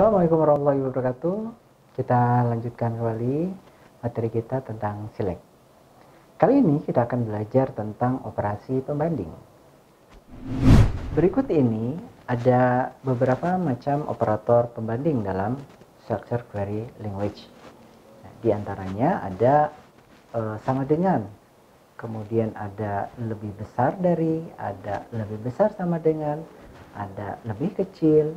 Assalamualaikum warahmatullahi wabarakatuh. Kita lanjutkan kembali materi kita tentang select. Kali ini kita akan belajar tentang operasi pembanding. Berikut ini ada beberapa macam operator pembanding dalam structure query language. Nah, di antaranya ada sama dengan, kemudian ada lebih besar dari, ada lebih besar sama dengan, ada lebih kecil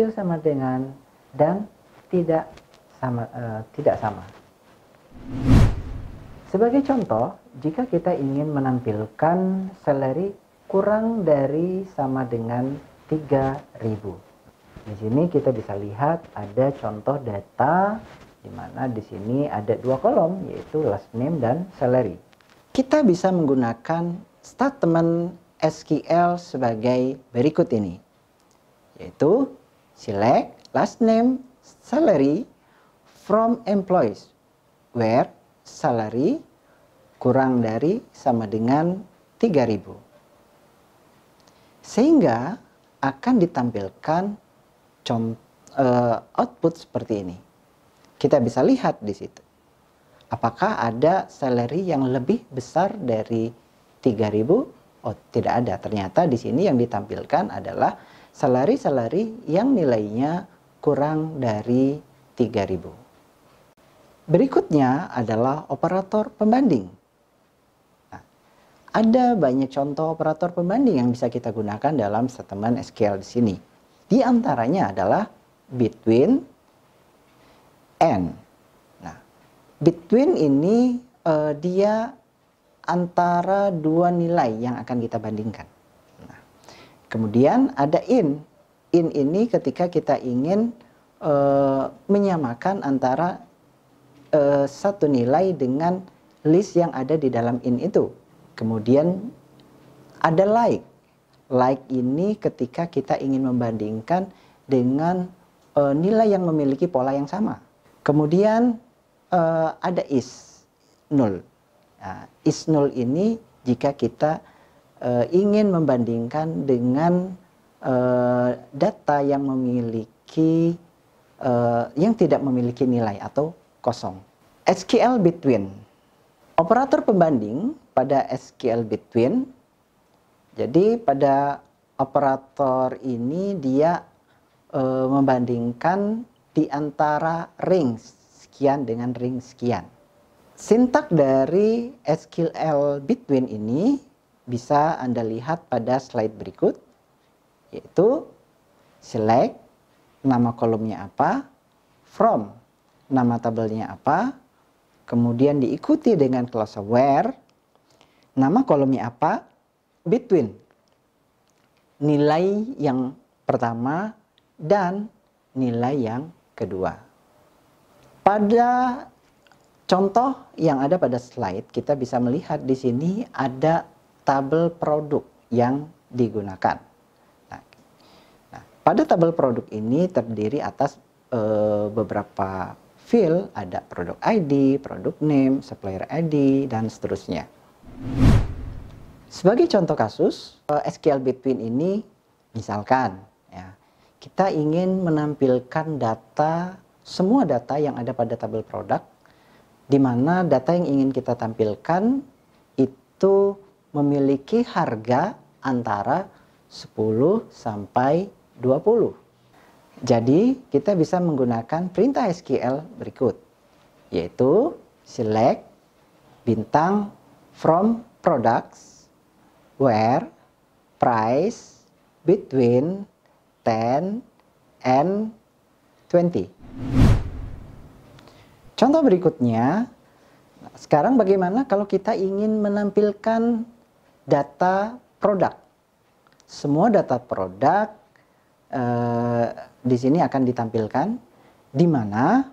sama dengan, dan tidak sama. Sebagai contoh, jika kita ingin menampilkan salary kurang dari sama dengan 3.000. Di sini kita bisa lihat ada contoh data di mana di sini ada dua kolom, yaitu last name dan salary. Kita bisa menggunakan statement SQL sebagai berikut ini, yaitu select last name salary from employees where salary kurang dari sama dengan 3.000, sehingga akan ditampilkan output seperti ini. Kita bisa lihat di situ apakah ada salary yang lebih besar dari 3.000. Oh, tidak ada. Ternyata di sini yang ditampilkan adalah salary yang nilainya kurang dari 3.000. Berikutnya adalah operator pembanding. Nah, ada banyak contoh operator pembanding yang bisa kita gunakan dalam statement SQL di sini. Di antaranya adalah between and. Nah, between ini dia antara dua nilai yang akan kita bandingkan. Nah, kemudian ada in. In ini ketika kita ingin menyamakan antara satu nilai dengan list yang ada di dalam in itu. Kemudian ada like. Like ini ketika kita ingin membandingkan dengan nilai yang memiliki pola yang sama. Kemudian ada is, null. Nah, is null ini jika kita ingin membandingkan dengan data yang memiliki yang tidak memiliki nilai atau kosong. SQL between. Operator pembanding pada SQL between. Jadi pada operator ini dia membandingkan di antara ring sekian dengan ring sekian. Sintak dari SQL between ini bisa Anda lihat pada slide berikut, yaitu select, nama kolomnya apa, from, nama tabelnya apa, kemudian diikuti dengan clause where, nama kolomnya apa, between, nilai yang pertama dan nilai yang kedua. Pada contoh yang ada pada slide, kita bisa melihat di sini ada tabel produk yang digunakan. Nah, pada tabel produk ini terdiri atas beberapa field, ada produk ID, produk name, supplier ID, dan seterusnya. Sebagai contoh kasus, SQL between ini misalkan ya, kita ingin menampilkan data, semua data yang ada pada tabel produk, di mana data yang ingin kita tampilkan itu memiliki harga antara 10 sampai 20. Jadi kita bisa menggunakan perintah SQL berikut, yaitu select bintang from products where price between 10 and 20. Contoh berikutnya, sekarang bagaimana kalau kita ingin menampilkan data produk? Semua data produk di sini akan ditampilkan, di mana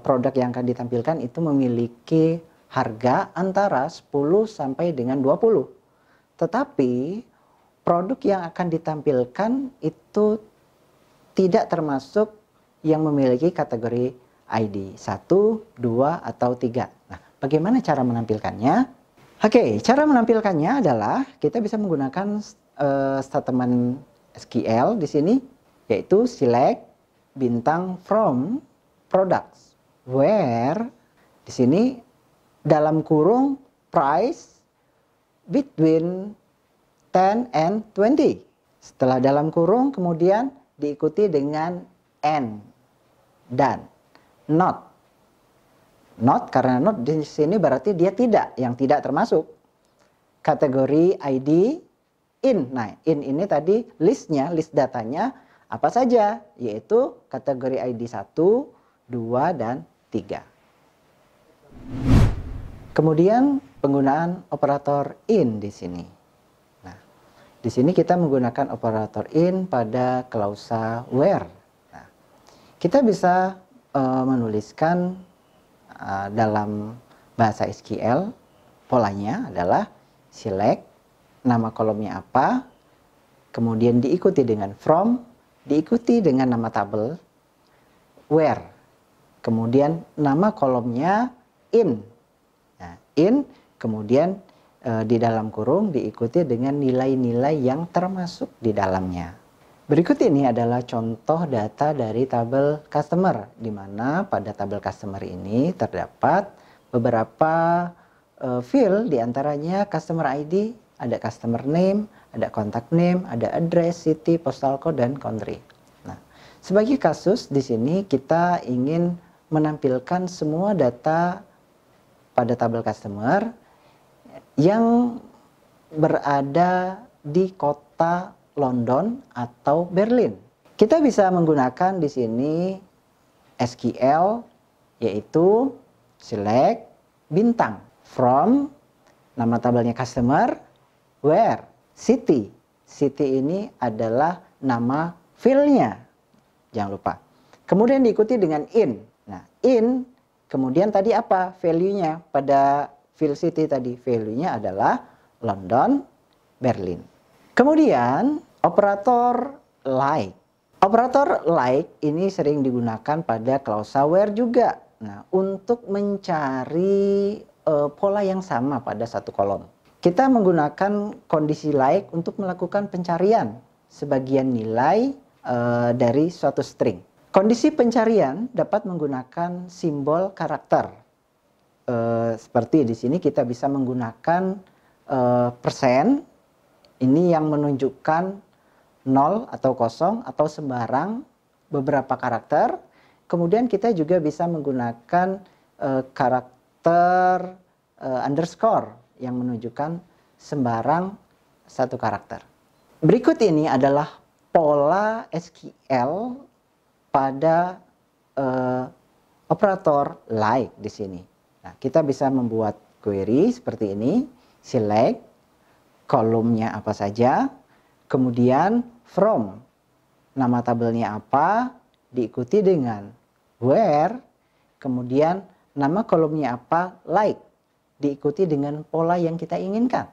produk yang akan ditampilkan itu memiliki harga antara 10 sampai dengan 20. Tetapi produk yang akan ditampilkan itu tidak termasuk yang memiliki kategori ID 1, 2, atau 3. Nah, bagaimana cara menampilkannya? Oke, cara menampilkannya adalah kita bisa menggunakan statement SQL di sini, yaitu select bintang from products, where di sini dalam kurung price between 10 and 20. Setelah dalam kurung kemudian diikuti dengan and dan not. Not karena not di sini berarti dia tidak, yang tidak termasuk. Kategori ID in. Nah, in ini tadi listnya, list datanya apa saja, yaitu kategori ID 1, 2, dan 3. Kemudian penggunaan operator in di sini. Nah, di sini kita menggunakan operator in pada klausa where. Nah, kita bisa menuliskan dalam bahasa SQL, polanya adalah select, nama kolomnya apa, kemudian diikuti dengan from, diikuti dengan nama tabel, where, kemudian nama kolomnya in. Nah, in, kemudian di dalam kurung diikuti dengan nilai-nilai yang termasuk di dalamnya. Berikut ini adalah contoh data dari tabel customer, di mana pada tabel customer ini terdapat beberapa field, diantaranya customer ID, ada customer name, ada contact name, ada address, city, postal code, dan country. Nah, sebagai kasus di sini kita ingin menampilkan semua data pada tabel customer yang berada di kota London atau Berlin. Kita bisa menggunakan di sini SQL, yaitu select bintang from, nama tabelnya customer, where, city. City ini adalah nama fieldnya, jangan lupa. Kemudian diikuti dengan in. Nah, in, kemudian tadi apa value-nya pada field city tadi? Value-nya adalah London, Berlin. Kemudian operator like. Operator like ini sering digunakan pada klausa where juga. Nah, untuk mencari pola yang sama pada satu kolom. Kita menggunakan kondisi like untuk melakukan pencarian sebagian nilai dari suatu string. Kondisi pencarian dapat menggunakan simbol karakter. Seperti di sini kita bisa menggunakan persen. Ini yang menunjukkan 0 atau 0 atau sembarang beberapa karakter. Kemudian kita juga bisa menggunakan karakter underscore yang menunjukkan sembarang satu karakter. Berikut ini adalah pola SQL pada operator like di sini. Nah, kita bisa membuat query seperti ini, select kolomnya apa saja, kemudian from, nama tabelnya apa, diikuti dengan where, kemudian nama kolomnya apa, like, diikuti dengan pola yang kita inginkan.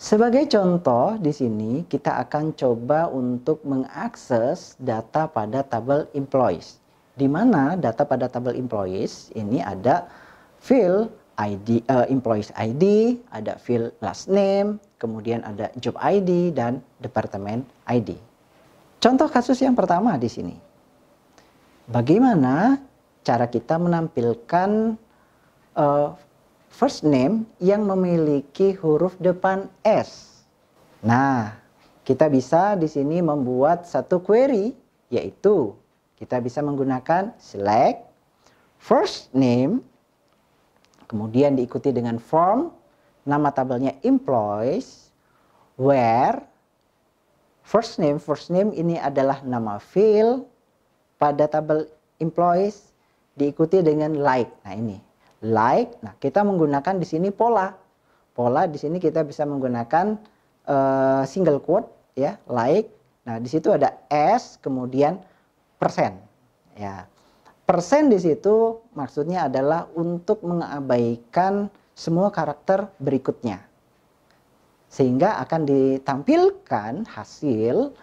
Sebagai contoh di sini kita akan coba untuk mengakses data pada tabel employees, di mana data pada tabel employees ini ada field ID, employees ID, ada field last name, kemudian ada job ID dan departemen ID. Contoh kasus yang pertama di sini. Bagaimana cara kita menampilkan first name yang memiliki huruf depan S? Nah, kita bisa di sini membuat satu query, yaitu kita bisa menggunakan select first name, kemudian diikuti dengan from, nama tabelnya employees, where, first name ini adalah nama field pada tabel employees, diikuti dengan like. Nah, ini like. Nah, kita menggunakan di sini pola. Pola di sini kita bisa menggunakan single quote ya, like. Nah, di situ ada S kemudian persen. Ya. Persen di situ maksudnya adalah untuk mengabaikan semua karakter berikutnya. Sehingga akan ditampilkan hasil,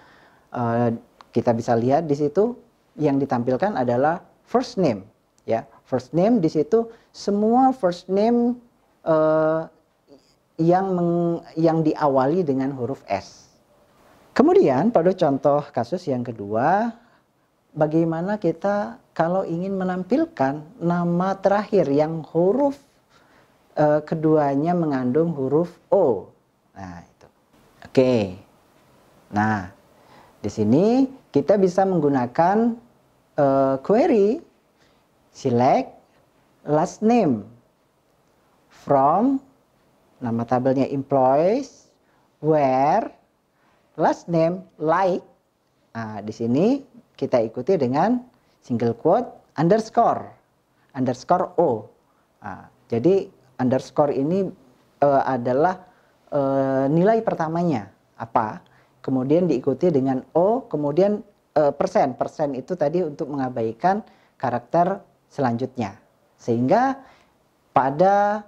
kita bisa lihat di situ yang ditampilkan adalah first name. Ya, first name di situ semua first name yang diawali dengan huruf S. Kemudian pada contoh kasus yang kedua, bagaimana kita kalau ingin menampilkan nama terakhir yang huruf keduanya mengandung huruf O. Nah, itu. Oke. Nah, di sini kita bisa menggunakan query select last name from nama tabelnya employees where last name like. Nah, di sini kita ikuti dengan single quote underscore O. Nah, jadi underscore ini adalah nilai pertamanya apa, kemudian diikuti dengan O, kemudian persen itu tadi untuk mengabaikan karakter selanjutnya, sehingga pada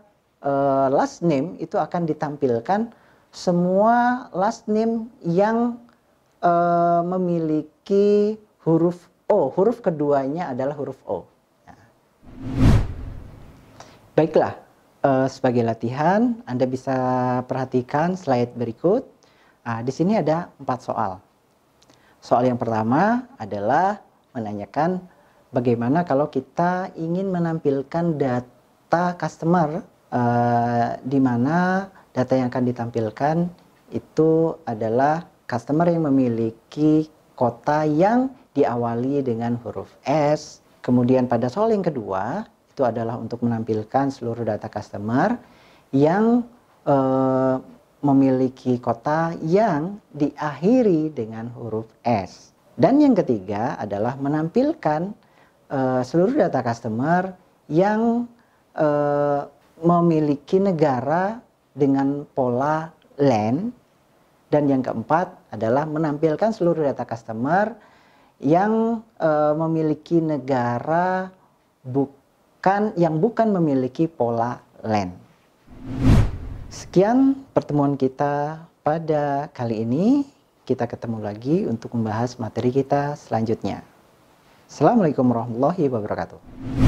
last name itu akan ditampilkan semua last name yang memiliki huruf O, huruf keduanya adalah huruf O. Nah. Baiklah, sebagai latihan Anda bisa perhatikan slide berikut. Nah, di sini ada 4 soal. Soal yang pertama adalah menanyakan bagaimana kalau kita ingin menampilkan data customer, di mana data yang akan ditampilkan itu adalah customer yang memiliki kota yang diawali dengan huruf S. Kemudian pada soal yang kedua itu adalah untuk menampilkan seluruh data customer yang memiliki kota yang diakhiri dengan huruf S. Dan yang ketiga adalah menampilkan seluruh data customer yang memiliki negara dengan pola land. Dan yang keempat adalah menampilkan seluruh data customer yang memiliki negara yang bukan memiliki pola land. Sekian pertemuan kita pada kali ini. Kita ketemu lagi untuk membahas materi kita selanjutnya. Assalamualaikum warahmatullahi wabarakatuh.